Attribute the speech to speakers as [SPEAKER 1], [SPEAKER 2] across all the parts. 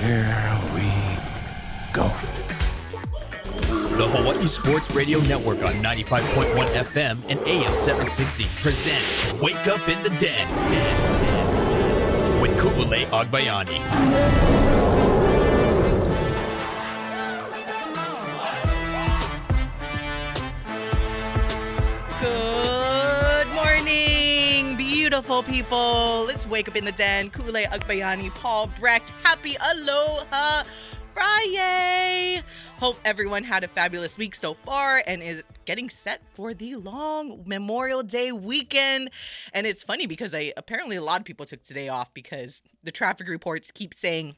[SPEAKER 1] Here we go.
[SPEAKER 2] The Hawai'i Sports Radio Network on 95.1 FM and AM 760 presents Wake Up in the Den with Ku'ule Agbayani.
[SPEAKER 3] Beautiful people, let's wake up in the den. Ku'ule Agbayani, Paul Brecht. Happy Aloha Friday. Hope everyone had a fabulous week so far and is getting set for the long Memorial Day weekend. And it's funny because apparently a lot of people took today off because the traffic reports keep saying,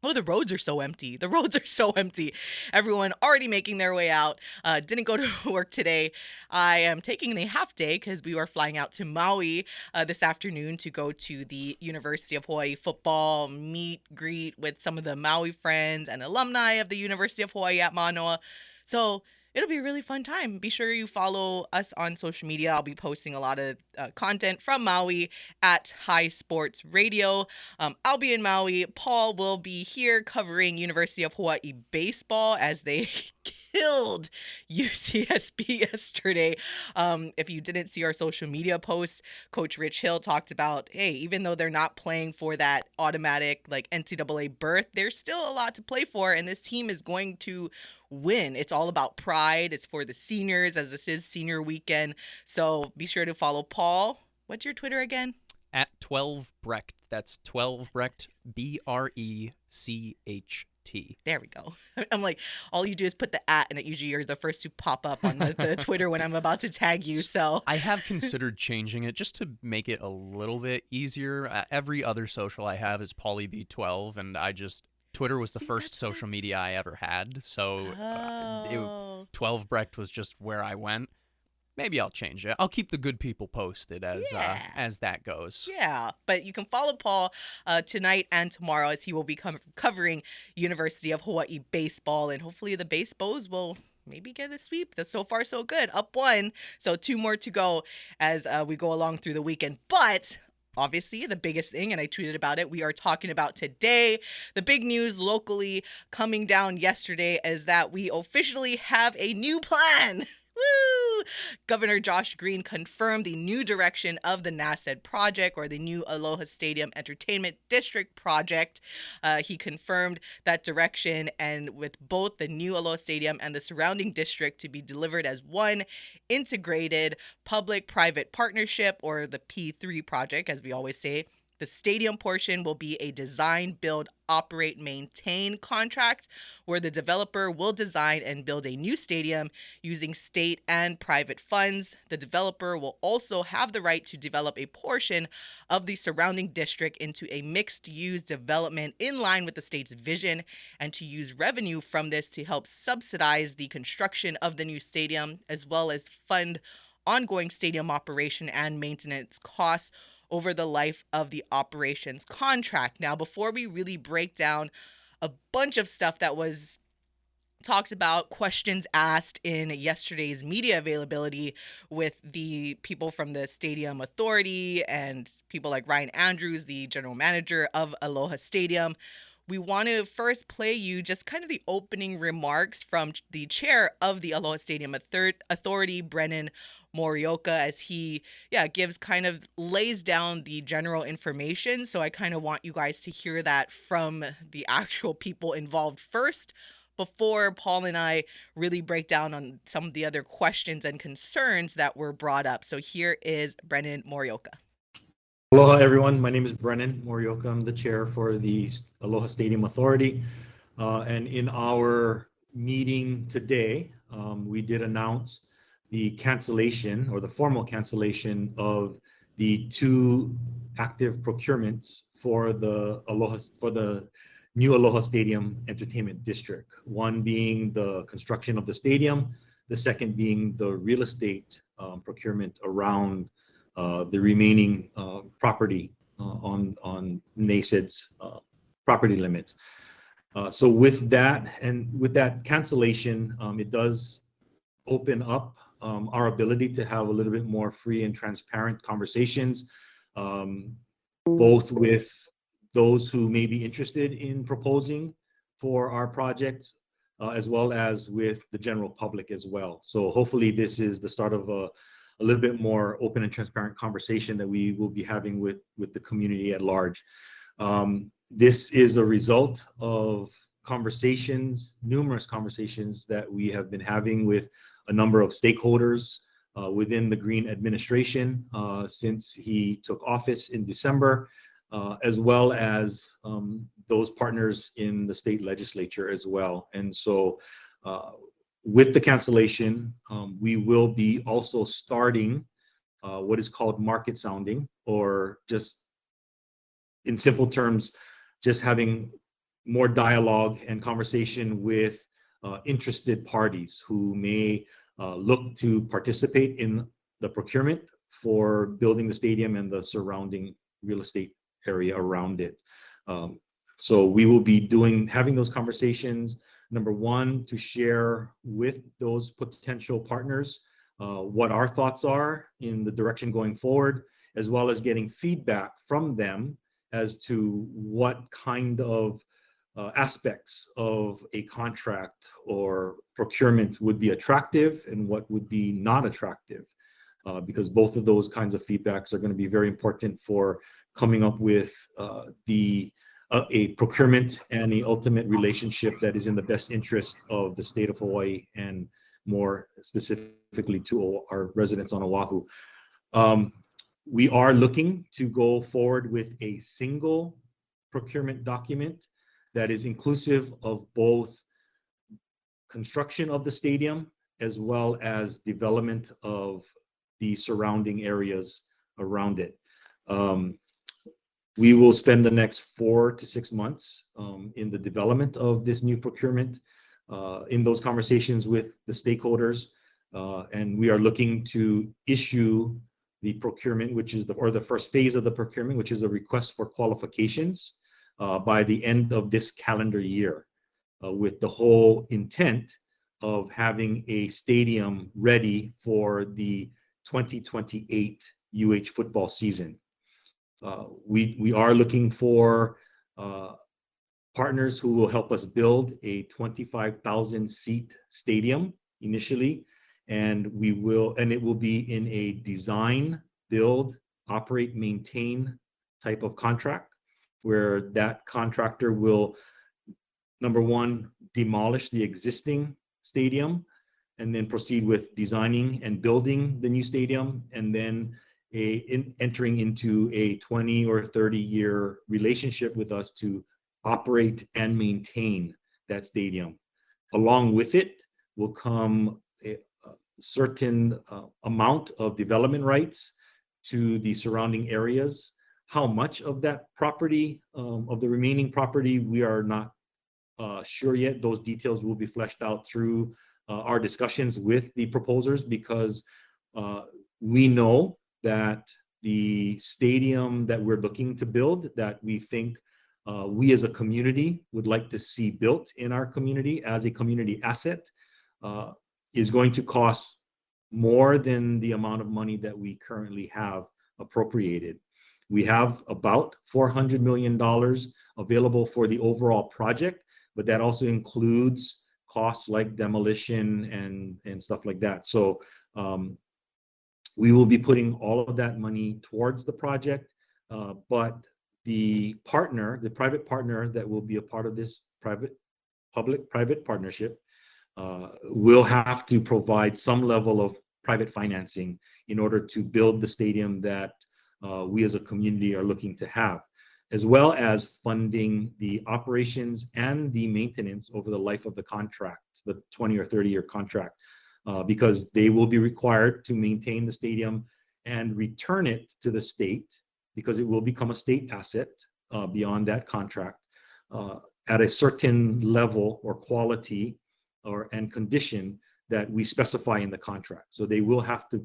[SPEAKER 3] oh, the roads are so empty. The roads are so empty. Everyone already making their way out. Didn't go to work today. I am taking a half day because we are flying out to Maui this afternoon to go to the University of Hawaii football meet, greet with some of the Maui friends and alumni of the University of Hawaii at Manoa. So it'll be a really fun time. Be sure you follow us on social media. I'll be posting a lot of content from Maui at High Sports Radio. I'll be in Maui. Paul will be here covering University of Hawaii baseball as they killed UCSB yesterday. If you didn't see our social media posts, Coach Rich Hill talked about, hey, even though they're not playing for that automatic like NCAA berth, there's still a lot to play for, and this team is going to win. It's all about pride. It's for the seniors, as this is senior weekend. So be sure to follow Paul. What's your Twitter again?
[SPEAKER 4] At 12 Brecht. That's 12 Brecht, BRECHT.
[SPEAKER 3] There we go. I'm like, all you do is put the at, and it usually you're the first to pop up on the Twitter when I'm about to tag you. So
[SPEAKER 4] I have considered changing it just to make it a little bit easier. Every other social I have is PaulyB12, and Twitter was the first social media I ever had, so 12 Brecht was just where I went. Maybe I'll change it. I'll keep the good people posted as that goes.
[SPEAKER 3] Yeah, but you can follow Paul tonight and tomorrow as he will be covering University of Hawaii baseball, and hopefully the Basebos will maybe get a sweep. That's so far so good. Up one, so two more to go as we go along through the weekend. But obviously, the biggest thing, and I tweeted about it, we are talking about today. The big news locally coming down yesterday is that we officially have a new plan. Woo! Governor Josh Green confirmed the new direction of the NASED project, or the new Aloha Stadium Entertainment District project. He confirmed that direction, and with both the new Aloha Stadium and the surrounding district to be delivered as one integrated public-private partnership, or the P3 project, as we always say. The stadium portion will be a design, build, operate, maintain contract where the developer will design and build a new stadium using state and private funds. The developer will also have the right to develop a portion of the surrounding district into a mixed-use development in line with the state's vision, and to use revenue from this to help subsidize the construction of the new stadium, as well as fund ongoing stadium operation and maintenance costs over the life of the operations contract. Now, before we really break down a bunch of stuff that was talked about, questions asked in yesterday's media availability with the people from the Stadium Authority and people like Ryan Andrews, the general manager of Aloha Stadium, we want to first play you just kind of the opening remarks from the chair of the Aloha Stadium Authority, Brennon Morioka, as he lays down the general information. So I kind of want you guys to hear that from the actual people involved first, before Paul and I really break down on some of the other questions and concerns that were brought up. So here is Brennon Morioka.
[SPEAKER 5] Aloha, everyone. My name is Brennon Morioka. I'm the chair for the Aloha Stadium Authority. And in our meeting today, we did announce the cancellation, or the formal cancellation, of the two active procurements for the new Aloha Stadium Entertainment District. One being the construction of the stadium, the second being the real estate procurement around the remaining property on NASED's property limits. So with that, and with that cancellation, it does open up our ability to have a little bit more free and transparent conversations, both with those who may be interested in proposing for our projects, as well as with the general public as well. So hopefully this is the start of a little bit more open and transparent conversation that we will be having with the community at large. This is a result of conversations, numerous conversations that we have been having with a number of stakeholders within the Green administration since he took office in December, as well as those partners in the state legislature as well. And so with the cancellation, we will be also starting what is called market sounding, or just in simple terms, just having more dialogue and conversation with interested parties who may look to participate in the procurement for building the stadium and the surrounding real estate area around it. So we will be having those conversations, number one, to share with those potential partners what our thoughts are in the direction going forward, as well as getting feedback from them as to what kind of aspects of a contract or procurement would be attractive and what would be not attractive, because both of those kinds of feedbacks are going to be very important for coming up with a procurement and the ultimate relationship that is in the best interest of the state of Hawaii, and more specifically to our residents on Oahu. We are looking to go forward with a single procurement document that is inclusive of both construction of the stadium as well as development of the surrounding areas around it. We will spend the next 4 to 6 months in the development of this new procurement, in those conversations with the stakeholders, and we are looking to issue the procurement, which is the first phase of the procurement, which is a request for qualifications, by the end of this calendar year, with the whole intent of having a stadium ready for the 2028 UH football season. We are looking for partners who will help us build a 25,000 seat stadium initially, and it will be in a design, build, operate, maintain type of contract, where that contractor will, number one, demolish the existing stadium and then proceed with designing and building the new stadium, and then entering into a 20 or 30-year relationship with us to operate and maintain that stadium. Along with it will come a certain amount of development rights to the surrounding areas. How much of that property, of the remaining property, we are not sure yet. Those details will be fleshed out through our discussions with the proposers, because we know that the stadium that we're looking to build, that we think we as a community would like to see built in our community as a community asset, is going to cost more than the amount of money that we currently have appropriated. We have about $400 million available for the overall project, but that also includes costs like demolition and stuff like that. So we will be putting all of that money towards the project, but the private partner that will be a part of this public-private partnership will have to provide some level of private financing in order to build the stadium that we as a community are looking to have, as well as funding the operations and the maintenance over the life of the contract, the 20 or 30-year contract, because they will be required to maintain the stadium and return it to the state, because it will become a state asset beyond that contract, at a certain level or quality and condition that we specify in the contract. So they will have to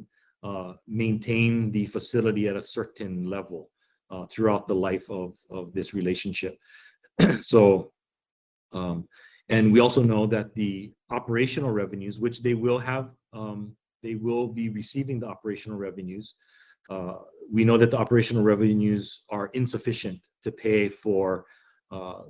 [SPEAKER 5] maintain the facility at a certain level throughout the life of this relationship. So, and we also know that the operational revenues, which they will have, they will be receiving the operational revenues. We know that the operational revenues are insufficient to pay for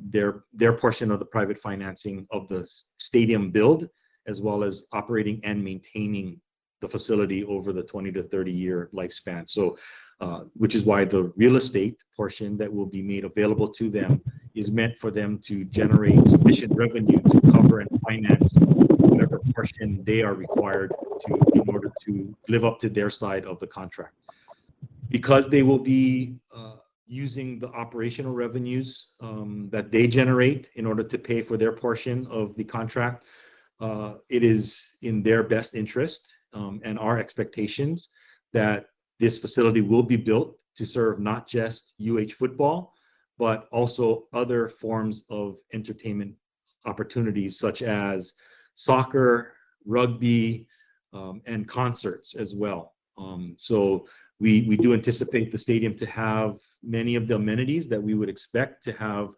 [SPEAKER 5] their portion of the private financing of the stadium build, as well as operating and maintaining the facility over the 20 to 30 year lifespan. So, which is why the real estate portion that will be made available to them is meant for them to generate sufficient revenue to cover and finance whatever portion they are required to in order to live up to their side of the contract. Because they will be using the operational revenues that they generate in order to pay for their portion of the contract, it is in their best interest and our expectations that this facility will be built to serve not just UH football, but also other forms of entertainment opportunities such as soccer, rugby, and concerts as well. So we do anticipate the stadium to have many of the amenities that we would expect to have,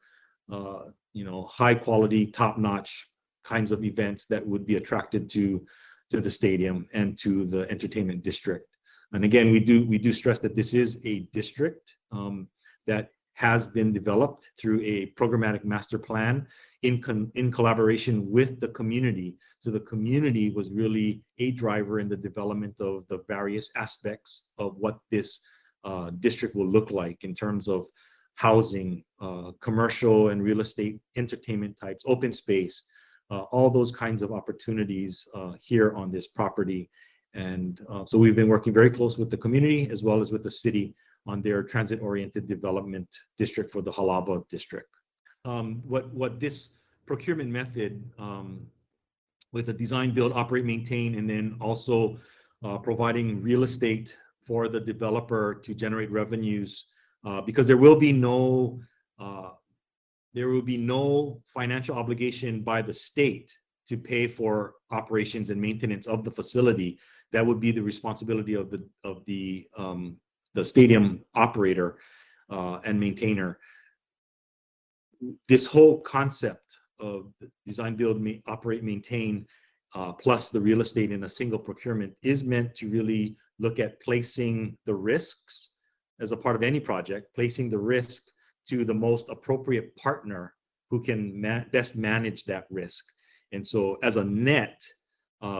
[SPEAKER 5] high quality, top notch kinds of events that would be attracted to the stadium and to the entertainment district. And again, we do stress that this is a district that has been developed through a programmatic master plan in collaboration with the community. So the community was really a driver in the development of the various aspects of what this district will look like in terms of housing, commercial and real estate, entertainment types, open space, all those kinds of opportunities here on this property. And so we've been working very close with the community as well as with the city on their transit-oriented development district for the Halawa district. What this procurement method with a design, build, operate, maintain, and then also providing real estate for the developer to generate revenues, because there will be no financial obligation by the state to pay for operations and maintenance of the facility. That would be the responsibility of the stadium operator and maintainer. This whole concept of design, build, operate, maintain, plus the real estate in a single procurement is meant to really look at placing the risks as a part of any project, placing the risk to the most appropriate partner who can best manage that risk. And so as a net,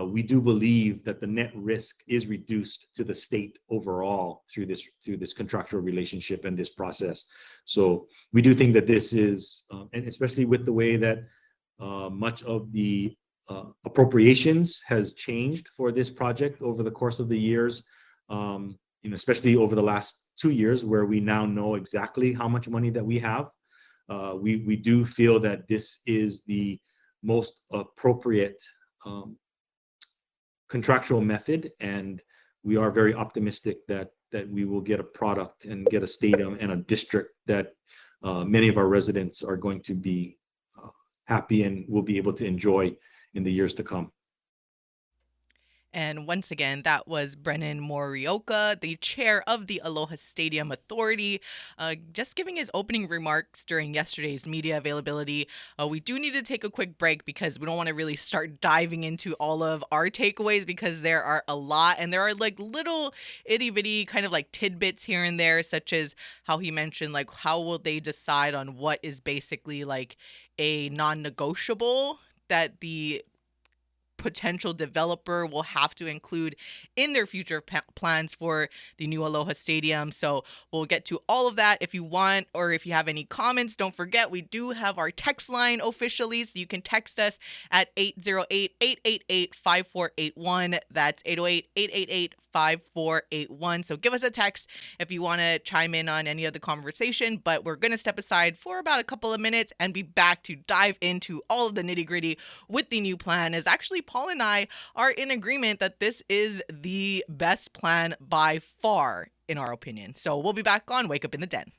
[SPEAKER 5] we do believe that the net risk is reduced to the state overall through this contractual relationship and this process. So we do think that this is, and especially with the way that much of the appropriations has changed for this project over the course of the years, especially over the last 2 years, where we now know exactly how much money that we have. We do feel that this is the most appropriate contractual method, and we are very optimistic that we will get a product and get a stadium and a district that many of our residents are going to be happy and will be able to enjoy in the years to come.
[SPEAKER 3] And once again, that was Brennon Morioka, the chair of the Aloha Stadium Authority, just giving his opening remarks during yesterday's media availability. We do need to take a quick break because we don't want to really start diving into all of our takeaways because there are a lot, and there are like little itty bitty kind of like tidbits here and there, such as how he mentioned like how will they decide on what is basically like a non-negotiable that the potential developer will have to include in their future plans for the new Aloha Stadium. So we'll get to all of that. If you want, or if you have any comments, don't forget we do have our text line officially, so you can text us at 808-888-5481. That's 808-888-5481. So give us a text if you want to chime in on any of the conversation, but we're going to step aside for about a couple of minutes and be back to dive into all of the nitty gritty with the new plan. As actually Paul and I are in agreement that this is the best plan by far, in our opinion. So we'll be back on Wake Up in the Den.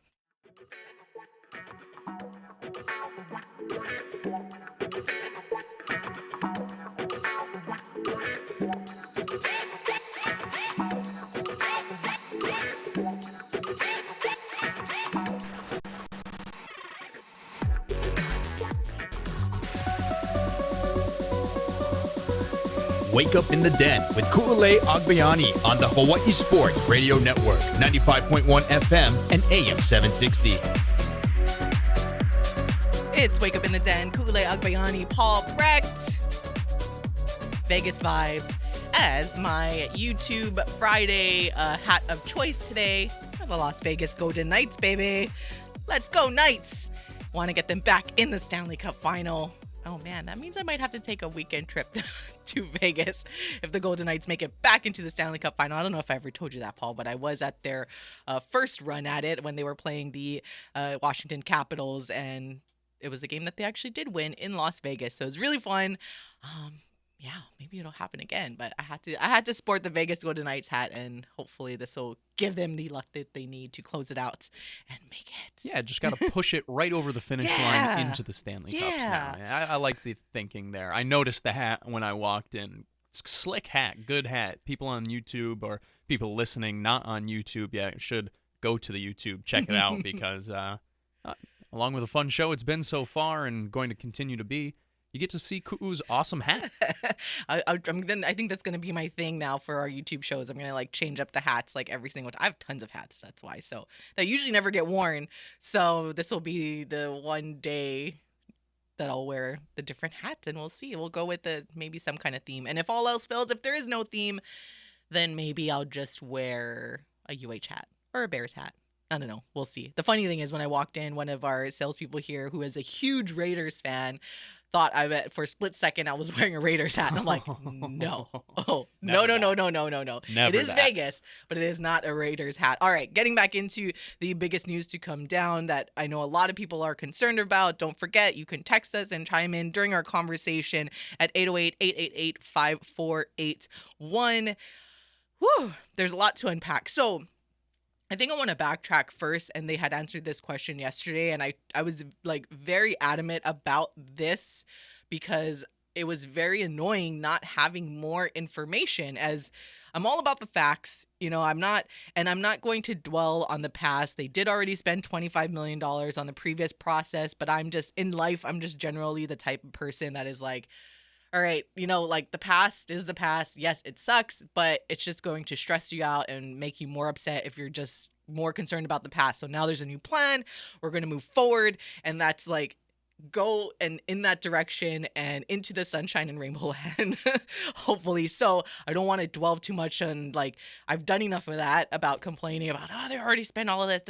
[SPEAKER 2] Wake Up in the Den with Ku'ulei Agbayani on the Hawai'i Sports Radio Network, 95.1 FM and AM 760.
[SPEAKER 3] It's Wake Up in the Den. Ku'ulei Agbayani, Paul Brecht. Vegas vibes as my YouTube Friday hat of choice today. The Las Vegas Golden Knights, baby. Let's go, Knights. Want to get them back in the Stanley Cup final. Oh, man, that means I might have to take a weekend trip to Vegas if the Golden Knights make it back into the Stanley Cup final. I don't know if I ever told you that, Paul, but I was at their first run at it when they were playing the Washington Capitals, and it was a game that they actually did win in Las Vegas. So it was really fun. Yeah, maybe it'll happen again, but I had to sport the Vegas Golden Knights hat, and hopefully this will give them the luck that they need to close it out and make it.
[SPEAKER 4] Yeah, just got to push it right over the finish line into the Stanley Cups now. Yeah, I like the thinking there. I noticed the hat when I walked in. Slick hat, good hat. People on YouTube or people listening not on YouTube yet should go to the YouTube, check it out, because along with a fun show it's been so far and going to continue to be, you get to see Ku'u's awesome hat.
[SPEAKER 3] I think that's gonna be my thing now for our YouTube shows. I'm gonna change up the hats every single time. I have tons of hats, that's why. So they usually never get worn. So this will be the one day that I'll wear the different hats, and we'll see. We'll go with maybe some kind of theme. And if all else fails, if there is no theme, then maybe I'll just wear a UH hat or a Bears hat. I don't know. We'll see. The funny thing is, when I walked in, one of our salespeople here, who is a huge Raiders fan, thought for a split second I was wearing a Raiders hat. And I'm like, no. Oh, no.
[SPEAKER 4] Never
[SPEAKER 3] it is
[SPEAKER 4] that.
[SPEAKER 3] Vegas, but it is not a Raiders hat. All right, getting back into the biggest news to come down that I know a lot of people are concerned about. Don't forget, you can text us and chime in during our conversation at 808-888-5481. Whew, there's a lot to unpack. So I think I want to backtrack first, and they had answered this question yesterday, and I was very adamant about this because it was very annoying not having more information, as I'm all about the facts. I'm not going to dwell on the past. They did already spend $25 million on the previous process, but I'm just generally the type of person that is all right, the past is the past. Yes, it sucks, but it's just going to stress you out and make you more upset if you're just more concerned about the past. So now there's a new plan. We're going to move forward. And that's go and in that direction and into the sunshine and rainbow land, hopefully. So I don't want to dwell too much on I've done enough of that about complaining about, they already spent all of this.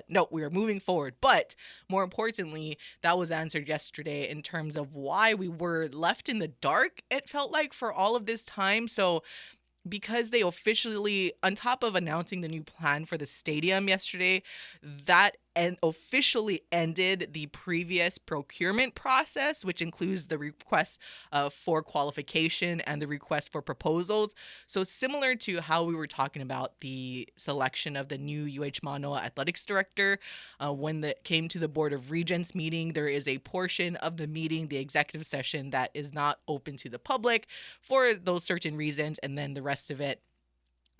[SPEAKER 3] No, we are moving forward. But more importantly, that was answered yesterday in terms of why we were left in the dark, it felt like, for all of this time. So because they officially, on top of announcing the new plan for the stadium yesterday, that officially ended the previous procurement process, which includes the request for qualification and the request for proposals. So similar to how we were talking about the selection of the new UH Manoa athletics director, when it came to the Board of Regents meeting, there is a portion of the meeting, the executive session, that is not open to the public for those certain reasons, and then the rest of it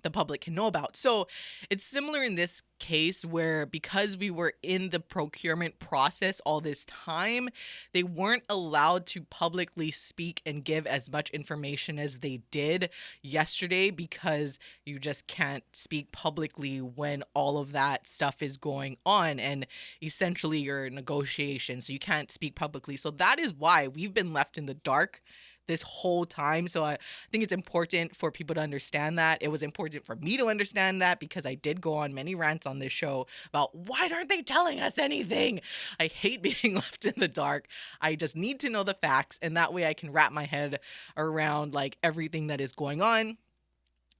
[SPEAKER 3] the public can know about. So it's similar in this case, where because we were in the procurement process all this time, they weren't allowed to publicly speak and give as much information as they did yesterday, because you just can't speak publicly when all of that stuff is going on, and essentially you're in negotiations, so you can't speak publicly. So that is why we've been left in the dark this whole time. So I think it's important for people to understand that. It was important for me to understand that, because I did go on many rants on this show about, why aren't they telling us anything? I hate being left in the dark. I just need to know the facts, and that way I can wrap my head around everything that is going on.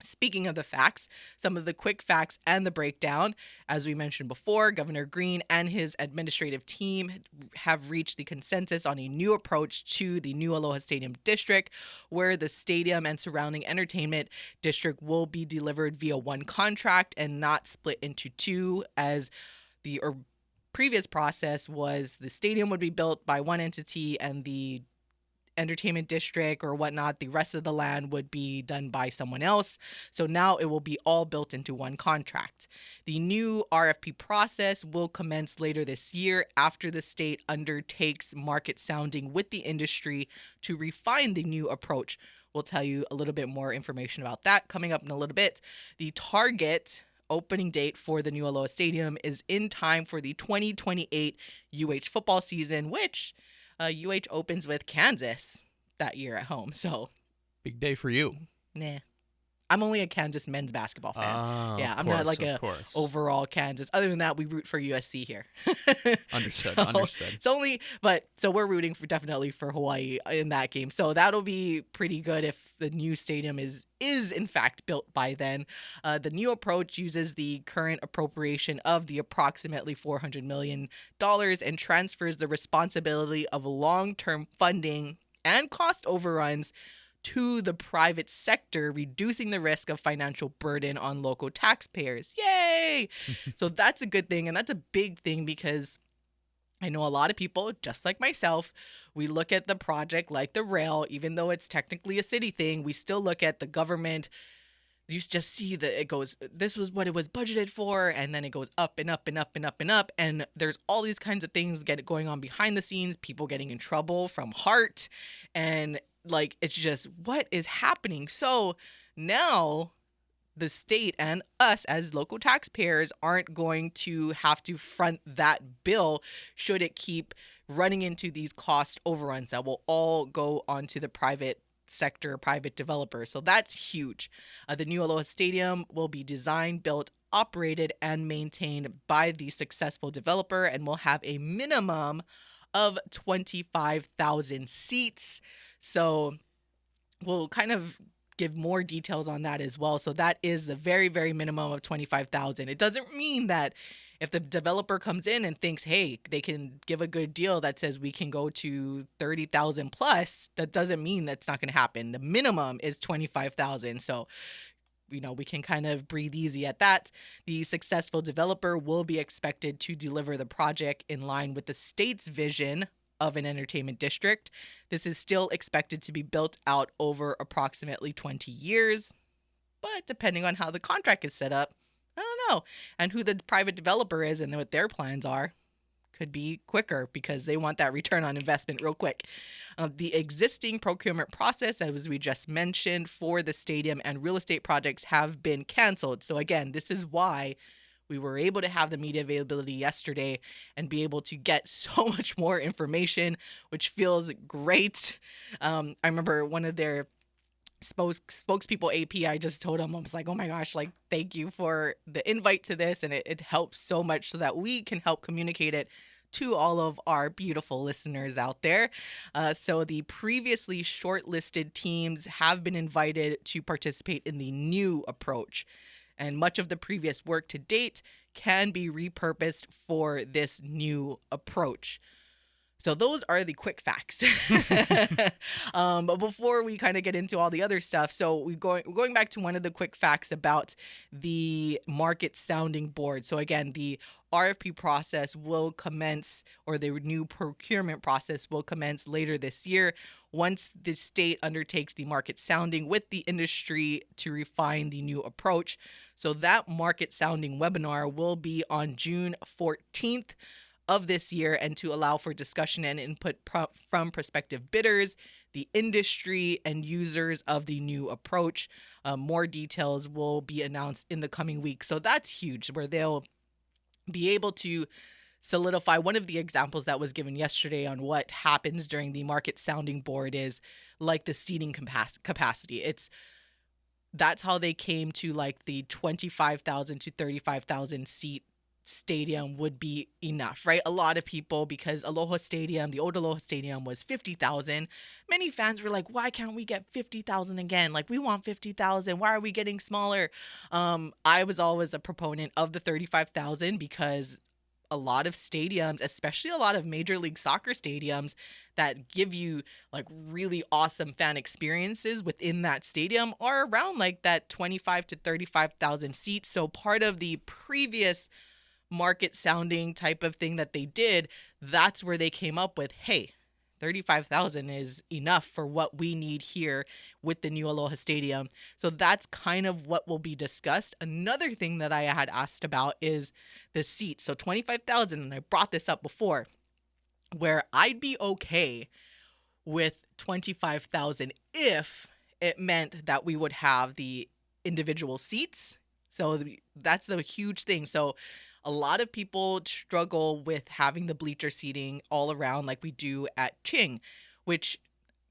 [SPEAKER 3] Speaking of the facts, some of the quick facts and the breakdown. As we mentioned before, Governor Green and his administrative team have reached the consensus on a new approach to the new Aloha Stadium district, where the stadium and surrounding entertainment district will be delivered via one contract and not split into two, as the previous process was the stadium would be built by one entity and the entertainment district or whatnot, the rest of the land would be done by someone else. So now it will be all built into one contract. The new RFP process will commence later this year after the state undertakes market sounding with the industry to refine the new approach. We'll tell you a little bit more information about that coming up in a little bit. The target opening date for the new Aloha Stadium is in time for the 2028 UH football season, which UH opens with Kansas that year at home. So
[SPEAKER 4] Big day for you.
[SPEAKER 3] nah. I'm only a Kansas men's basketball fan. Yeah, I'm not like a overall Kansas. Other than that, we root for USC here.
[SPEAKER 4] Understood.
[SPEAKER 3] So
[SPEAKER 4] Understood.
[SPEAKER 3] It's only, but so we're rooting for definitely for Hawaii in that game. So that'll be pretty good if the new stadium is in fact built by then. The new approach uses the current appropriation of the approximately $400 million and transfers the responsibility of long-term funding and cost overruns to the private sector, reducing the risk of financial burden on local taxpayers. Yay! So that's a good thing. And that's a big thing because I know a lot of people, just like myself, we look at the project like the rail, even though it's technically a city thing, we still look at the government. You just see that it goes, this was what it was budgeted for, and then it goes up and up and up and up and up. And there's all these kinds of things going on behind the scenes, people getting in trouble from heart, and like, it's just, what is happening? So now the state and us as local taxpayers aren't going to have to front that bill should it keep running into these cost overruns that will all go onto the private sector, private developer. So that's huge. The new Aloha Stadium will be designed, built, operated, and maintained by the successful developer and will have a minimum of 25,000 seats. So we'll kind of give more details on that as well. So that is the very, very minimum of 25,000. It doesn't mean that if the developer comes in and thinks, hey, they can give a good deal that says we can go to 30,000 plus, that doesn't mean that's not going to happen. The minimum is 25,000. So, we can kind of breathe easy at that. The successful developer will be expected to deliver the project in line with the state's vision of an entertainment district. This is still expected to be built out over approximately 20 years, but depending on how the contract is set up, I don't know, and who the private developer is and what their plans are, could be quicker because they want that return on investment real quick. The existing procurement process, as we just mentioned, for the stadium and real estate projects have been canceled. So again, this is why we were able to have the media availability yesterday and be able to get so much more information, which feels great. I remember one of their spokespeople, AP, I just told him, I was like, oh my gosh, like, thank you for the invite to this. And it helps so much so that we can help communicate it to all of our beautiful listeners out there. So the previously shortlisted teams have been invited to participate in the new approach. And much of the previous work to date can be repurposed for this new approach. So those are the quick facts. But before we kind of get into all the other stuff, so we're going back to one of the quick facts about the market sounding board. So again, the RFP process will commence, or the new procurement process will commence later this year once the state undertakes the market sounding with the industry to refine the new approach. So that market sounding webinar will be on June 14th of this year, and to allow for discussion and input from prospective bidders, the industry, and users of the new approach. More details will be announced in the coming weeks. So that's huge, where they'll be able to solidify. One of the examples that was given yesterday on what happens during the market sounding board is like the seating capacity. That's how they came to like the 25,000 to 35,000 seat stadium would be enough, right? A lot of people, because Aloha Stadium, the old Aloha Stadium was 50,000. Many fans were like, why can't we get 50,000 again? Like, we want 50,000. Why are we getting smaller? I was always a proponent of the 35,000 because a lot of stadiums, especially a lot of Major League Soccer stadiums that give you like really awesome fan experiences within that stadium, are around like that 25 to 35,000 seats. So part of the previous market sounding type of thing that they did, that's where they came up with, hey, 35,000 is enough for what we need here with the new Aloha Stadium. So that's kind of what will be discussed. Another thing that I had asked about is the seats. So 25,000, and I brought this up before, where I'd be okay with 25,000 if it meant that we would have the individual seats. So that's a huge thing. So a lot of people struggle with having the bleacher seating all around like we do at Ching, which,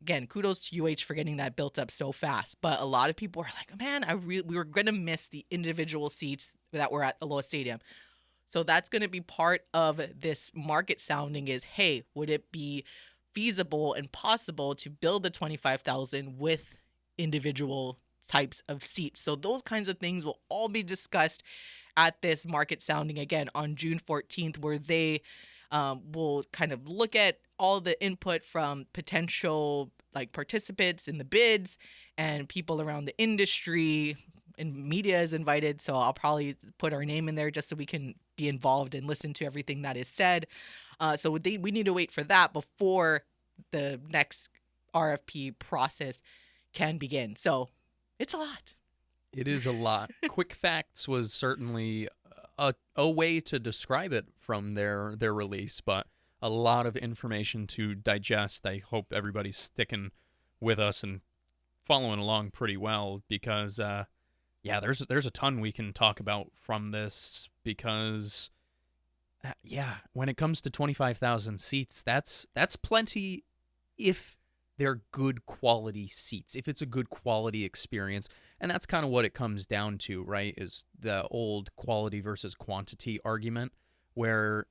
[SPEAKER 3] again, kudos to UH for getting that built up so fast. But a lot of people are like, man, we were going to miss the individual seats that were at Aloha Stadium. So that's going to be part of this market sounding is, hey, would it be feasible and possible to build the 25,000 with individual types of seats? So those kinds of things will all be discussed at this market sounding again on June 14th, where they will kind of look at all the input from potential like participants in the bids and people around the industry, and media is invited. So I'll probably put our name in there just so we can be involved and listen to everything that is said. So we need to wait for that before the next RFP process can begin. So it's a lot.
[SPEAKER 4] It is a lot. Quick Facts was certainly a way to describe it from their release, but a lot of information to digest. I hope everybody's sticking with us and following along pretty well because, there's a ton we can talk about from this because, when it comes to 25,000 seats, that's plenty if they're good quality seats, if it's a good quality experience. And that's kind of what it comes down to, right, is the old quality versus quantity argument where,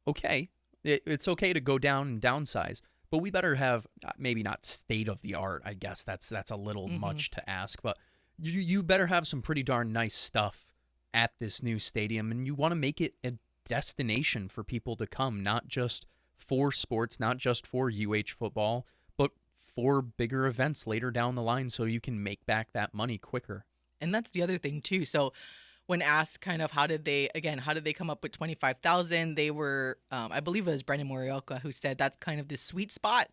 [SPEAKER 4] okay, it's okay to go down and downsize, but we better have maybe not state of the art. I guess that's a little much to ask, but you better have some pretty darn nice stuff at this new stadium, and you want to make it a destination for people to come, not just for sports, not just for UH football, but for bigger events later down the line so you can make back that money quicker.
[SPEAKER 3] And that's the other thing too. So when asked kind of how did they come up with 25,000, they were, I believe it was Brennon Morioka who said that's kind of the sweet spot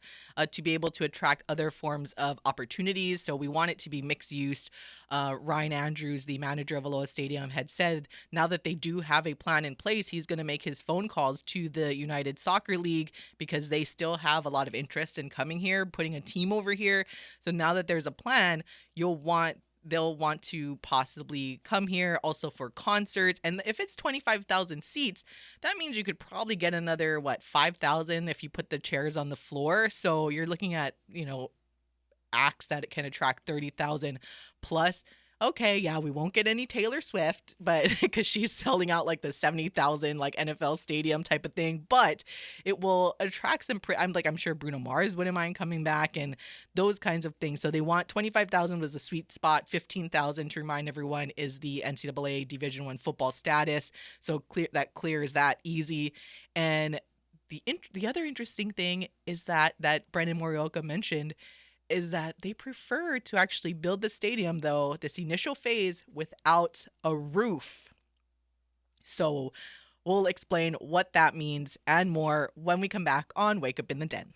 [SPEAKER 3] to be able to attract other forms of opportunities. So we want it to be mixed use. Ryan Andrews, the manager of Aloha Stadium, had said now that they do have a plan in place, he's going to make his phone calls to the United Soccer League because they still have a lot of interest in coming here, putting a team over here. So now that there's a plan, they'll want to possibly come here also for concerts. And if it's 25,000 seats, that means you could probably get another, 5,000 if you put the chairs on the floor. So you're looking at, acts that can attract 30,000 plus. Okay, yeah, we won't get any Taylor Swift, but because she's selling out like the 70,000 like NFL stadium type of thing, but it will attract some. I'm sure Bruno Mars wouldn't mind coming back and those kinds of things. So they want 25,000 was the sweet spot. 15,000 to remind everyone is the NCAA Division I football status. So clears that easy. And the other interesting thing is that Brennon Morioka mentioned is that they prefer to actually build the stadium, though, this initial phase without a roof. So we'll explain what that means and more when we come back on Wake Up in the Den.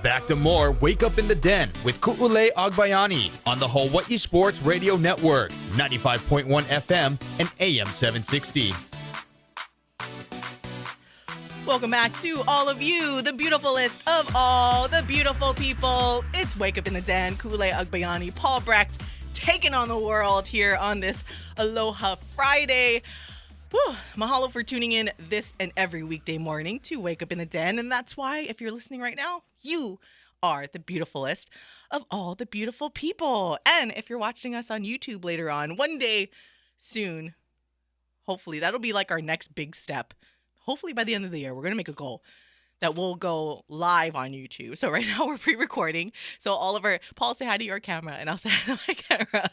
[SPEAKER 2] Back to more Wake Up in the Den with Ku'ule Agbayani on the Hawai'i Sports Radio Network, 95.1 FM and AM 760.
[SPEAKER 3] Welcome back to all of you, the beautifulest of all the beautiful people. It's Wake Up in the Den, Ku'ule Agbayani, Paul Brecht, taking on the world here on this Aloha Friday. Whew. Mahalo for tuning in this and every weekday morning to Wake Up in the Den. And that's why, if you're listening right now, you are the beautifulest of all the beautiful people. And if you're watching us on YouTube later on, one day soon, hopefully, that'll be like our next big step. Hopefully by the end of the year, we're going to make a goal that we'll go live on YouTube. So right now we're pre-recording. So Paul, say hi to your camera and I'll say hi to my camera.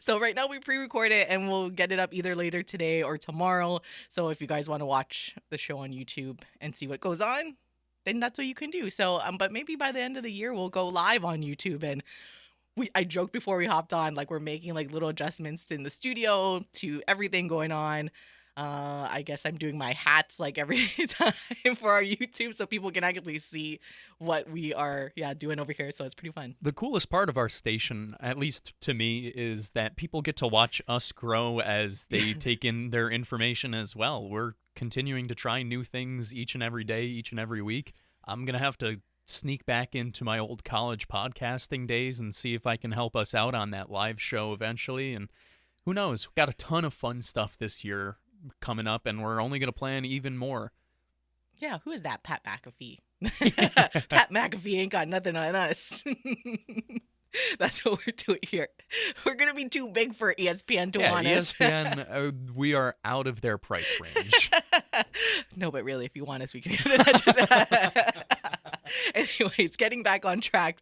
[SPEAKER 3] So right now we pre-record it and we'll get it up either later today or tomorrow. So if you guys want to watch the show on YouTube and see what goes on, then that's what you can do. So, but maybe by the end of the year we'll go live on YouTube. And I joked before we hopped on, like we're making like little adjustments in the studio to everything going on. I guess I'm doing my hats like every time for our YouTube so people can actually see what we are doing over here. So it's pretty fun.
[SPEAKER 4] The coolest part of our station, at least to me, is that people get to watch us grow as they take in their information as well. We're continuing to try new things each and every day, each and every week. I'm going to have to sneak back into my old college podcasting days and see if I can help us out on that live show eventually. And who knows? We've got a ton of fun stuff this year coming up, and we're only going to plan even more.
[SPEAKER 3] Yeah, who is that? Pat McAfee. Pat McAfee ain't got nothing on us. That's what we're doing here. We're going to be too big for ESPN to want us.
[SPEAKER 4] ESPN, we are out of their price range.
[SPEAKER 3] No, but really, if you want us, we can. Anyways, getting back on track,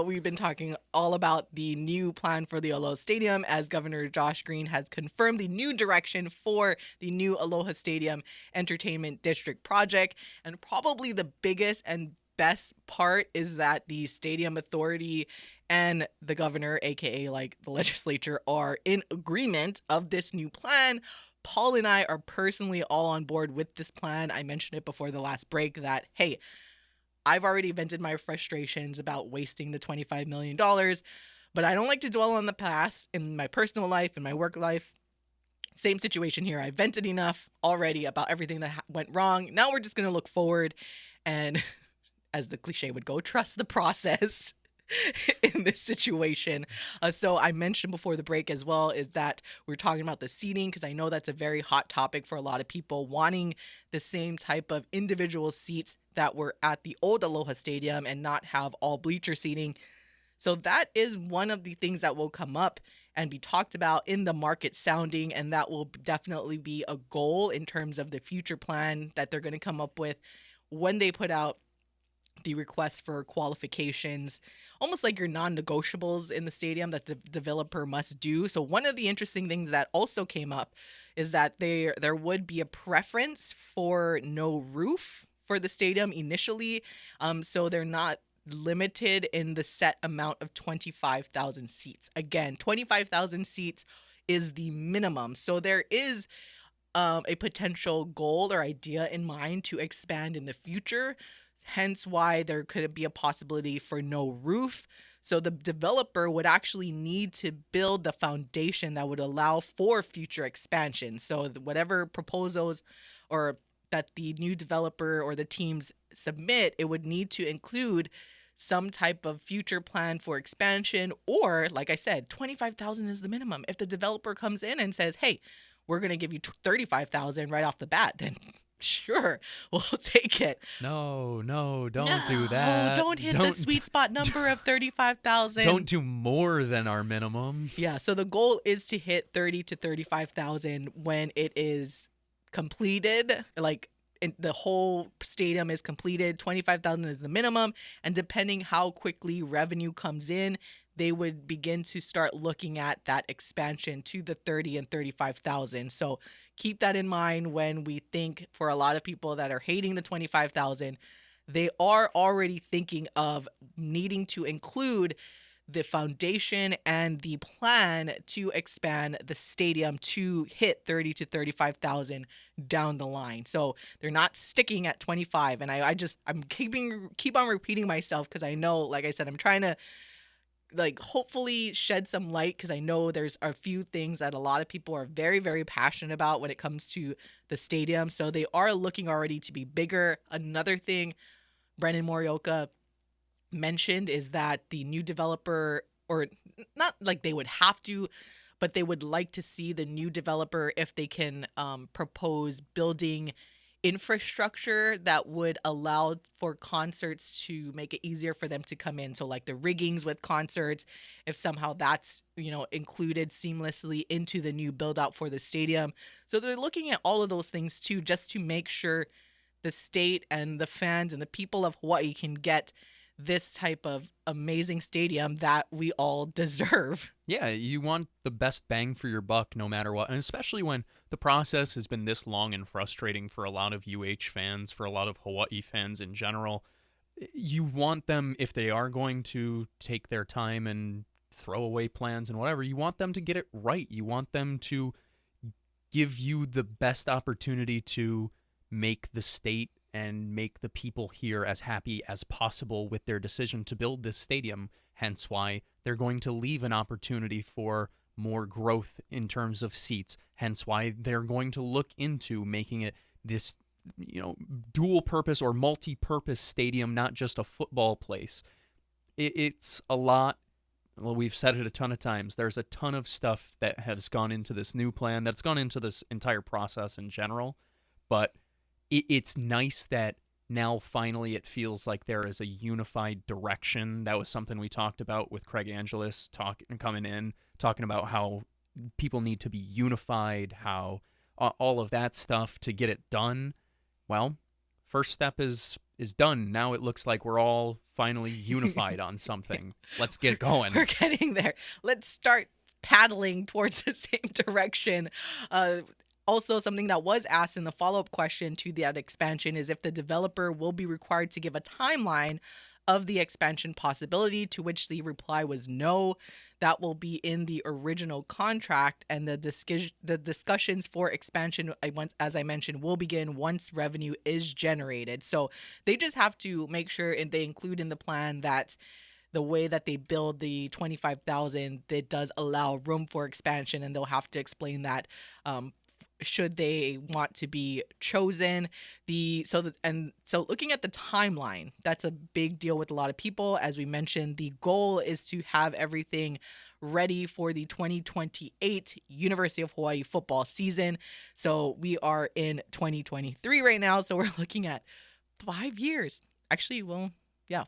[SPEAKER 3] we've been talking all about the new plan for the Aloha Stadium as Governor Josh Green has confirmed the new direction for the new Aloha Stadium Entertainment District project. And probably the biggest and best part is that the Stadium Authority and the governor, aka like the legislature, are in agreement of this new plan. Paul and I are personally all on board with this plan. I mentioned it before the last break that, hey, I've already vented my frustrations about wasting the $25 million, but I don't like to dwell on the past in my personal life and my work life. Same situation here. I vented enough already about everything that went wrong. Now we're just going to look forward and, as the cliche would go, trust the process in this situation. So I mentioned before the break as well is that we're talking about the seating because I know that's a very hot topic for a lot of people, wanting the same type of individual seats that were at the old Aloha Stadium and not have all bleacher seating. So that is one of the things that will come up and be talked about in the market sounding, and that will definitely be a goal in terms of the future plan that they're going to come up with when they put out the request for qualifications, almost like your non-negotiables in the stadium that the developer must do. So one of the interesting things that also came up is that there would be a preference for no roof for the stadium initially. So they're not limited in the set amount of 25,000 seats. Again, 25,000 seats is the minimum. So there is a potential goal or idea in mind to expand in the future. Hence why there could be a possibility for no roof. So the developer would actually need to build the foundation that would allow for future expansion. So whatever proposals or that the new developer or the teams submit, it would need to include some type of future plan for expansion, or like I said, 25,000 is the minimum. If the developer comes in and says, hey, we're going to give you 35,000 right off the bat, then sure, we'll take it.
[SPEAKER 4] No, don't do that.
[SPEAKER 3] Don't hit the sweet spot number of 35,000.
[SPEAKER 4] Don't do more than our minimum.
[SPEAKER 3] Yeah, so the goal is to hit 30 to 35,000 when it is completed, like the whole stadium is completed. 25,000 is the minimum, and depending how quickly revenue comes in, they would begin to start looking at that expansion to the 30 and 35,000. So keep that in mind when we think, for a lot of people that are hating the 25,000, they are already thinking of needing to include the foundation and the plan to expand the stadium to hit 30 to 35,000 down the line. So they're not sticking at 25. And I'm keep on repeating myself because I know, like I said, I'm trying to hopefully shed some light, because I know there's a few things that a lot of people are very, very passionate about when it comes to the stadium. So they are looking already to be bigger. Another thing Brennon Morioka mentioned is that the new developer, or not like they would have to, but they would like to see the new developer if they can propose building infrastructure that would allow for concerts to make it easier for them to come in. So like the riggings with concerts, if somehow that's, included seamlessly into the new build out for the stadium. So they're looking at all of those things too, just to make sure the state and the fans and the people of Hawaii can get this type of amazing stadium that we all deserve.
[SPEAKER 4] Yeah, you want the best bang for your buck no matter what. And especially when the process has been this long and frustrating for a lot of UH fans, for a lot of Hawaii fans in general. You want them, if they are going to take their time and throw away plans and whatever, you want them to get it right. You want them to give you the best opportunity to make the state and make the people here as happy as possible with their decision to build this stadium. Hence why they're going to leave an opportunity for more growth in terms of seats. Hence why they're going to look into making it this, dual purpose or multi-purpose stadium, not just a football place. It's a lot. Well, we've said it a ton of times. There's a ton of stuff that has gone into this new plan, that's gone into this entire process in general. But it's nice that now finally it feels like there is a unified direction. That was something we talked about with Craig Angelis coming in, talking about how people need to be unified, how all of that stuff to get it done. Well, first step is done. Now it looks like we're all finally unified on something. Let's get going.
[SPEAKER 3] We're getting there. Let's start paddling towards the same direction. Also, something that was asked in the follow-up question to that expansion is if the developer will be required to give a timeline of the expansion possibility, to which the reply was no. That will be in the original contract, and the discussions for expansion, as I mentioned, will begin once revenue is generated. So they just have to make sure and they include in the plan that the way that they build the 25,000, that does allow room for expansion, and they'll have to explain that should they want to be chosen. So looking at the timeline, that's a big deal with a lot of people. As we mentioned, the goal is to have everything ready for the 2028 University of Hawaii football season. So we are in 2023 right now, so we're looking at 5 years. Actually,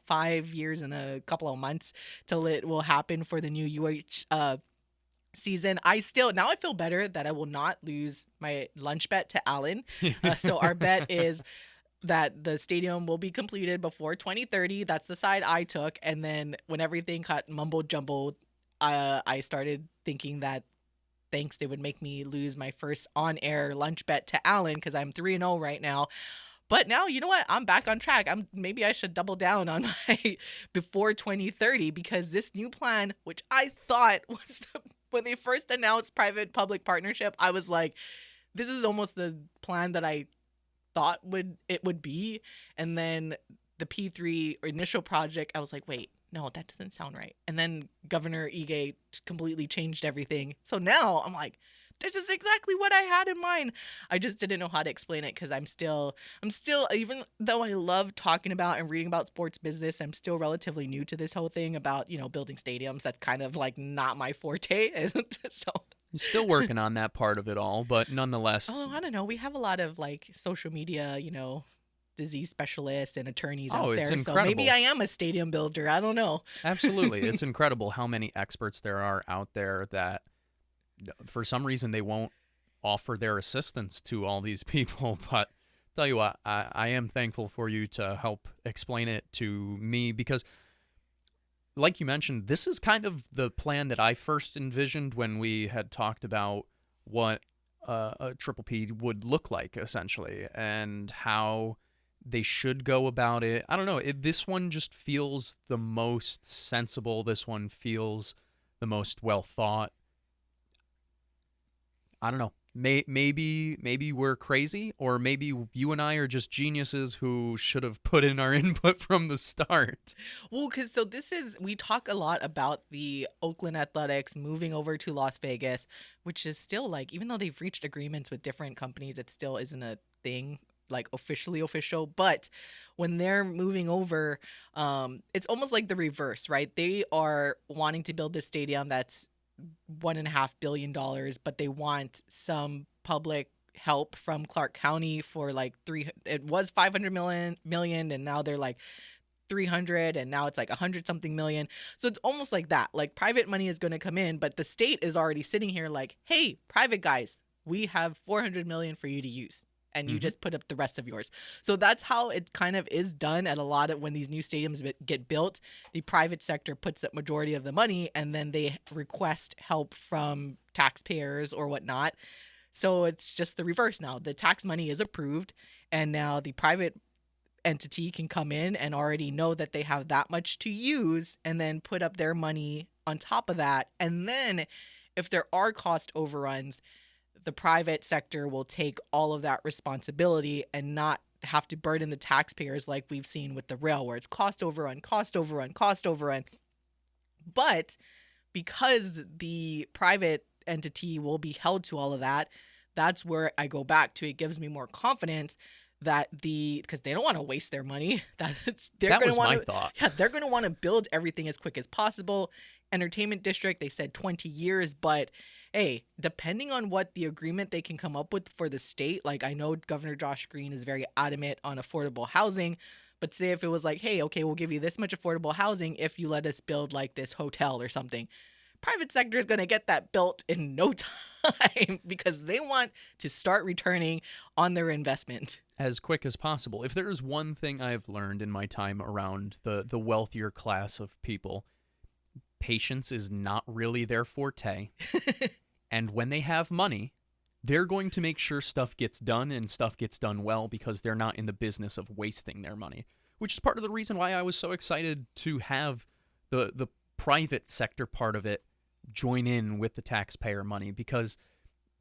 [SPEAKER 3] 5 years and a couple of months till it will happen for the new UH season. I feel better that I will not lose my lunch bet to Alan. So our bet is that the stadium will be completed before 2030. That's the side I took. And then when everything got mumbo jumbled, I started thinking that thanks, they would make me lose my first on-air lunch bet to Alan because I'm 3-0 right now. But now, you know what? I'm back on track. Maybe I should double down on my before 2030, because this new plan, which I thought was when they first announced private-public partnership, I was like, this is almost the plan that I thought it would be. And then the P3 initial project, I was like, wait, no, that doesn't sound right. And then Governor Ige completely changed everything. So now I'm like, this is exactly what I had in mind. I just didn't know how to explain it because I'm still, even though I love talking about and reading about sports business, I'm still relatively new to this whole thing about, building stadiums. That's kind of like not my forte. So
[SPEAKER 4] You're still working on that part of it all, but nonetheless.
[SPEAKER 3] Oh, I don't know. We have a lot of like social media, disease specialists and attorneys out there.
[SPEAKER 4] It's
[SPEAKER 3] So
[SPEAKER 4] incredible.
[SPEAKER 3] maybe I am a stadium builder. I don't know.
[SPEAKER 4] Absolutely. It's incredible how many experts there are out there that for some reason they won't offer their assistance to all these people. But tell you what, I am thankful for you to help explain it to me because, like you mentioned, this is kind of the plan that I first envisioned when we had talked about what a Triple P would look like, essentially, and how they should go about it. I don't know. This one just feels the most sensible. This one feels the most well thought. I don't know. Maybe we're crazy, or maybe you and I are just geniuses who should have put in our input from the start.
[SPEAKER 3] Well, we talk a lot about the Oakland Athletics moving over to Las Vegas, which is still like, even though they've reached agreements with different companies, it still isn't a thing like officially official. But when they're moving over, it's almost like the reverse, right? They are wanting to build this stadium that's $1.5 billion, but they want some public help from Clark County for like it was 500 million, and now they're like 300, and now it's like 100 something million. So it's almost like that, like private money is going to come in, but the state is already sitting here like, hey, private guys, we have 400 million for you to use. and you just put up the rest of yours. So that's how it kind of is done at a lot of when these new stadiums get built. The private sector puts up majority of the money, and then they request help from taxpayers or whatnot. So it's just the reverse now. The tax money is approved, and now the private entity can come in and already know that they have that much to use and then put up their money on top of that. And then if there are cost overruns, the private sector will take all of that responsibility and not have to burden the taxpayers like we've seen with the rail, where it's cost overrun, cost overrun, cost overrun. But because the private entity will be held to all of that, that's where I go back to. It gives me more confidence that because they don't want to waste their money. That
[SPEAKER 4] was my thought.
[SPEAKER 3] Yeah, they're going to want to build everything as quick as possible. Entertainment district, they said 20 years, but hey, depending on what the agreement they can come up with for the state, like I know Governor Josh Green is very adamant on affordable housing, but say if it was like, hey, okay, we'll give you this much affordable housing if you let us build like this hotel or something. Private sector is going to get that built in no time because they want to start returning on their investment
[SPEAKER 4] as quick as possible. If there is one thing I've learned in my time around the wealthier class of people, patience is not really their forte. And when they have money, they're going to make sure stuff gets done and stuff gets done well because they're not in the business of wasting their money, which is part of the reason why I was so excited to have the private sector part of it join in with the taxpayer money, because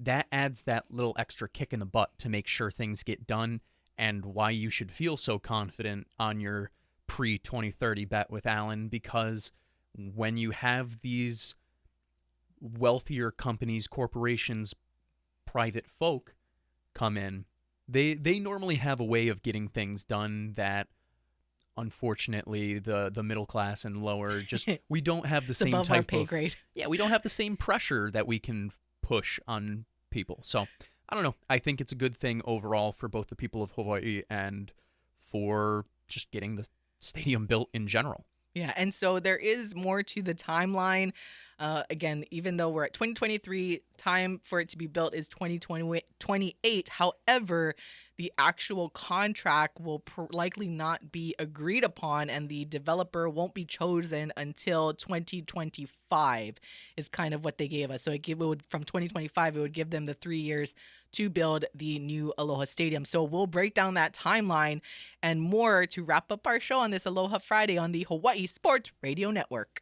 [SPEAKER 4] that adds that little extra kick in the butt to make sure things get done, and why you should feel so confident on your pre-2030 bet with Alan, because when you have these wealthier companies, corporations, private folk come in, they normally have a way of getting things done that unfortunately the middle class and lower just we don't have the same
[SPEAKER 3] above
[SPEAKER 4] type
[SPEAKER 3] our pay
[SPEAKER 4] of
[SPEAKER 3] grade.
[SPEAKER 4] Yeah, we don't have the same pressure that we can push on people. So I don't know, I think it's a good thing overall for both the people of Hawaii and for just getting the stadium built in general.
[SPEAKER 3] Yeah, and so there is more to the timeline. Again, even though we're at 2023, time for it to be built is 2028. However, the actual contract will likely not be agreed upon, and the developer won't be chosen until 2025 is kind of what they gave us. So from 2025, it would give them the 3 years to build the new Aloha Stadium. So we'll break down that timeline and more to wrap up our show on this Aloha Friday on the Hawai'i Sports Radio Network.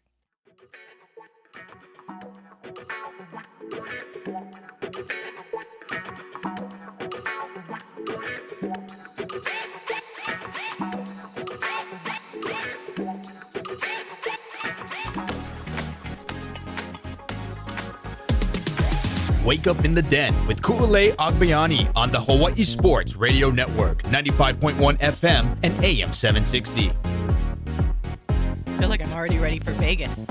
[SPEAKER 2] Wake up in the den with Ku'ulei Agbayani on the Hawai'i Sports Radio Network, 95.1 FM and AM 760.
[SPEAKER 3] I feel like I'm already ready for Vegas.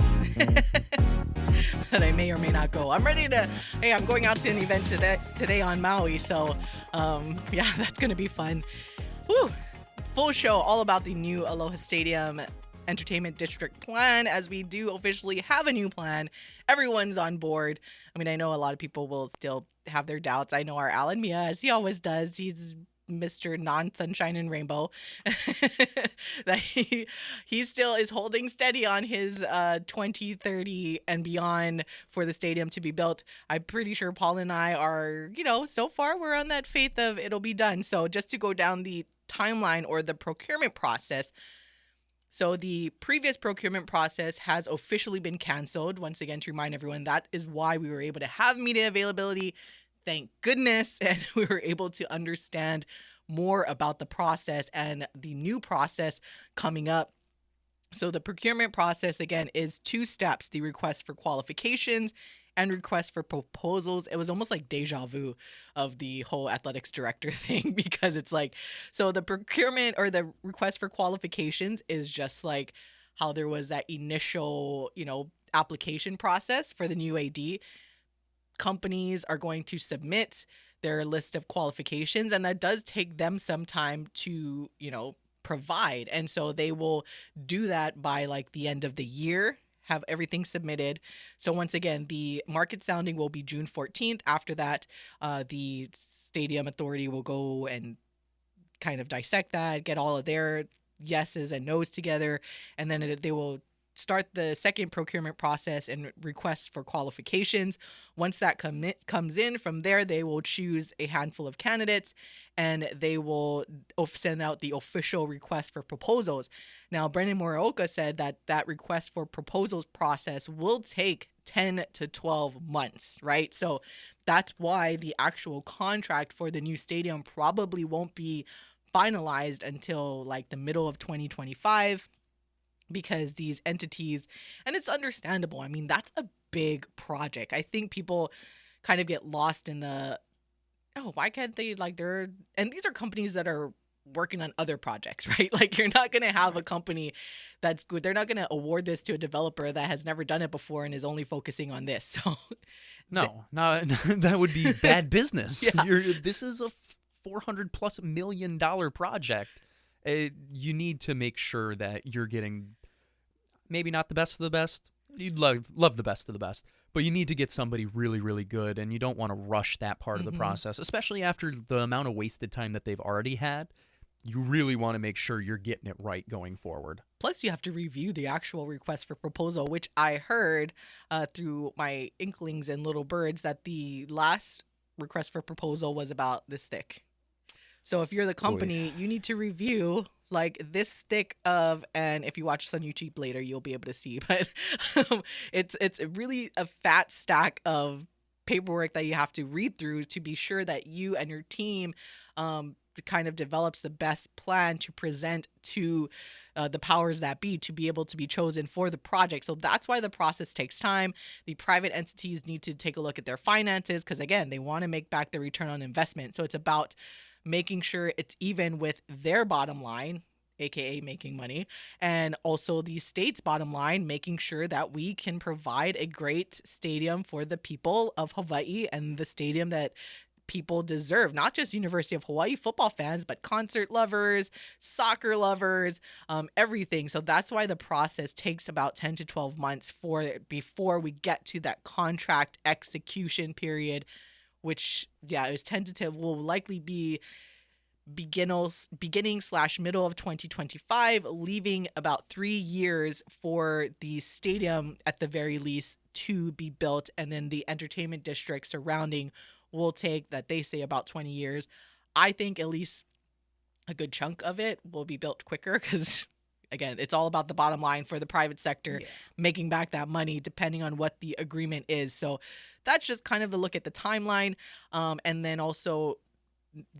[SPEAKER 3] That I may or may not go. I'm ready to, I'm going out to an event today on Maui. So, yeah, that's going to be fun. Whew. Full show all about the new Aloha Stadium Entertainment District plan, as we do officially have a new plan. Everyone's on board. I mean, I know a lot of people will still have their doubts. I know our Alan Mia, as he always does, he's Mr. Non-Sunshine and Rainbow, that he still is holding steady on his 2030 and beyond for the stadium to be built. I'm pretty sure Paul and I are, so far we're on that faith of it'll be done. So just to go down the timeline or the procurement process. So the previous procurement process has officially been canceled. Once again, to remind everyone, that is why we were able to have media availability. Thank goodness. And we were able to understand more about the process and the new process coming up. So the procurement process, again, is 2 steps: the request for qualifications and request for proposals. It was almost like deja vu of the whole athletics director thing, because it's like, so the procurement or the request for qualifications is just like how there was that initial, application process for the new AD. Companies are going to submit their list of qualifications, and that does take them some time to, provide. And so they will do that by like the end of the year, have everything submitted. So once again, the market sounding will be June 14th. After that, the Stadium Authority will go and kind of dissect that, get all of their yeses and nos together, and then they will start the second procurement process and request for qualifications. Once that comes in, from there they will choose a handful of candidates and they will send out the official request for proposals. Now, Brennon Morioka said that that request for proposals process will take 10 to 12 months, right? So that's why the actual contract for the new stadium probably won't be finalized until like the middle of 2025, because these entities, and it's understandable. I mean, that's a big project. I think people kind of get lost in the, oh, why can't they, like, and these are companies that are working on other projects, right? Like, you're not going to have a company that's good. They're not going to award this to a developer that has never done it before and is only focusing on this. So
[SPEAKER 4] no, that would be bad business.
[SPEAKER 3] Yeah.
[SPEAKER 4] This is a $400+ million project. You need to make sure that you're getting maybe not the best of the best. You'd love the best of the best, but you need to get somebody really, really good, and you don't want to rush that part of the process, especially after the amount of wasted time that they've already had. You really want to make sure you're getting it right going forward.
[SPEAKER 3] Plus, you have to review the actual request for proposal, which I heard through my inklings and little birds that the last request for proposal was about this thick. So if you're the company, you need to review like this thick of, and if you watch this on YouTube later, you'll be able to see, but it's really a fat stack of paperwork that you have to read through to be sure that you and your team kind of develops the best plan to present to the powers that be to be able to be chosen for the project. So that's why the process takes time. The private entities need to take a look at their finances because, again, they want to make back the return on investment. So it's about making sure it's even with their bottom line, aka making money, and also the state's bottom line, making sure that we can provide a great stadium for the people of Hawaii and the stadium that people deserve, not just University of Hawaii football fans, but concert lovers, soccer lovers, everything. So that's why the process takes about 10 to 12 months before we get to that contract execution period, which, yeah, it was tentative, will likely be beginning/middle of 2025, leaving about 3 years for the stadium at the very least to be built. And then the entertainment district surrounding will take, that they say, about 20 years. I think at least a good chunk of it will be built quicker because, again, it's all about the bottom line for the private sector, making back that money depending on what the agreement is. So that's just kind of a look at the timeline. And then also,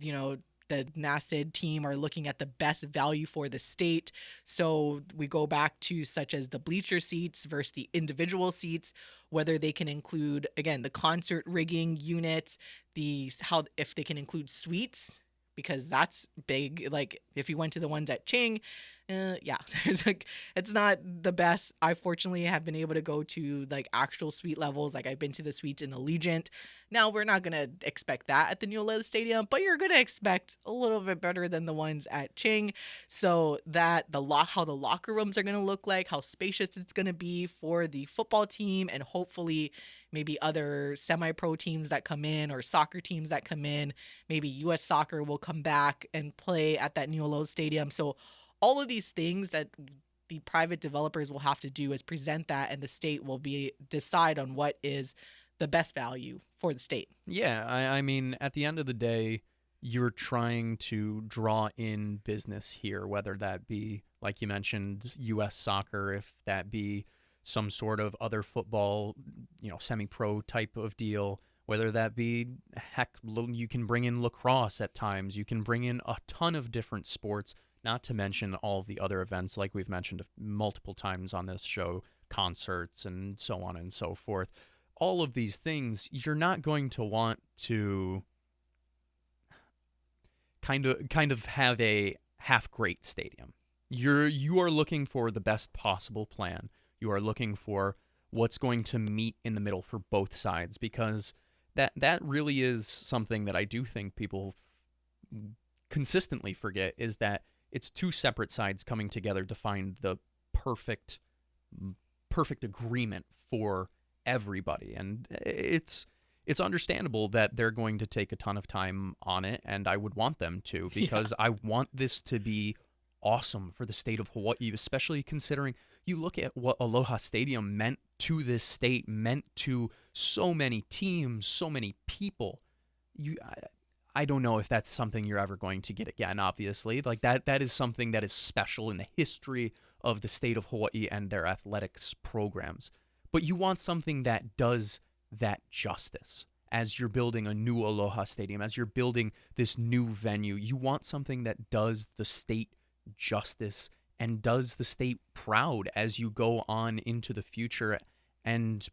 [SPEAKER 3] you know, the NASED team are looking at the best value for the state. So we go back to such as the bleacher seats versus the individual seats, whether they can include, again, the concert rigging units, if they can include suites, because that's big. Like if you went to the ones at Ching, there's like, it's not the best. I fortunately have been able to go to like actual suite levels. Like I've been to the suites in Allegiant. Now we're not going to expect that at the new Aloha Stadium, but you're going to expect a little bit better than the ones at Ching. So that how the locker rooms are going to look like, how spacious it's going to be for the football team, and hopefully maybe other semi-pro teams that come in or soccer teams that come in. Maybe U.S. Soccer will come back and play at that new Aloha Stadium. So all of these things that the private developers will have to do is present that, and the state will decide on what is the best value for the state.
[SPEAKER 4] Yeah, I mean, at the end of the day, you're trying to draw in business here, whether that be, like you mentioned, U.S. Soccer, if that be some sort of other football, semi-pro type of deal, whether that be, heck, you can bring in lacrosse at times, you can bring in a ton of different sports, not to mention all of the other events like we've mentioned multiple times on this show, concerts and so on and so forth. All of these things, you're not going to want to kind of have a half-great stadium. You are looking for the best possible plan. You are looking for what's going to meet in the middle for both sides, because that really is something that I do think people consistently forget, is that it's two separate sides coming together to find the perfect agreement for everybody. And it's it's understandable that they're going to take a ton of time on it, and I would want them to, because I want this to be awesome for the state of Hawaii, especially considering you look at what Aloha Stadium meant to this state, meant to so many teams, so many people. I don't know if that's something you're ever going to get again, obviously. Like that is something that is special in the history of the state of Hawaii and their athletics programs. But you want something that does that justice. As you're building a new Aloha Stadium, as you're building this new venue, you want something that does the state justice and does the state proud as you go on into the future. And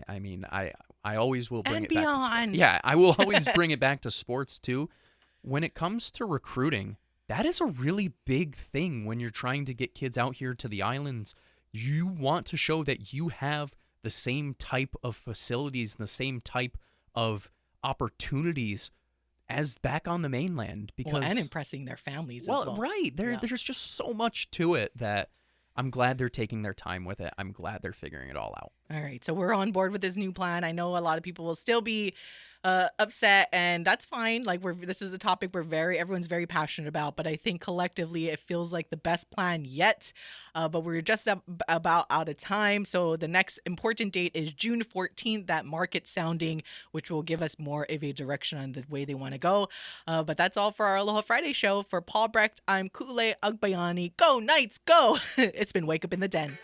[SPEAKER 4] I mean, I always will bring
[SPEAKER 3] and
[SPEAKER 4] it
[SPEAKER 3] beyond.
[SPEAKER 4] back. Yeah, I will always bring it back to sports too. When it comes to recruiting, that is a really big thing when you're trying to get kids out here to the islands. You want to show that you have the same type of facilities and the same type of opportunities as back on the mainland. Because
[SPEAKER 3] and impressing their families as well.
[SPEAKER 4] Right. There's just so much to it that I'm glad they're taking their time with it. I'm glad they're figuring it all out.
[SPEAKER 3] All right, so we're on board with this new plan. I know a lot of people will still be upset, and that's fine. Like this is a topic everyone's very passionate about. But I think collectively, it feels like the best plan yet. But we're just about out of time. So the next important date is June 14th. That market sounding, which will give us more of a direction on the way they want to go. But that's all for our Aloha Friday show. For Paul Brecht, I'm Ku'ule Agbayani. Go Knights, go! It's been Wake Up in the Den.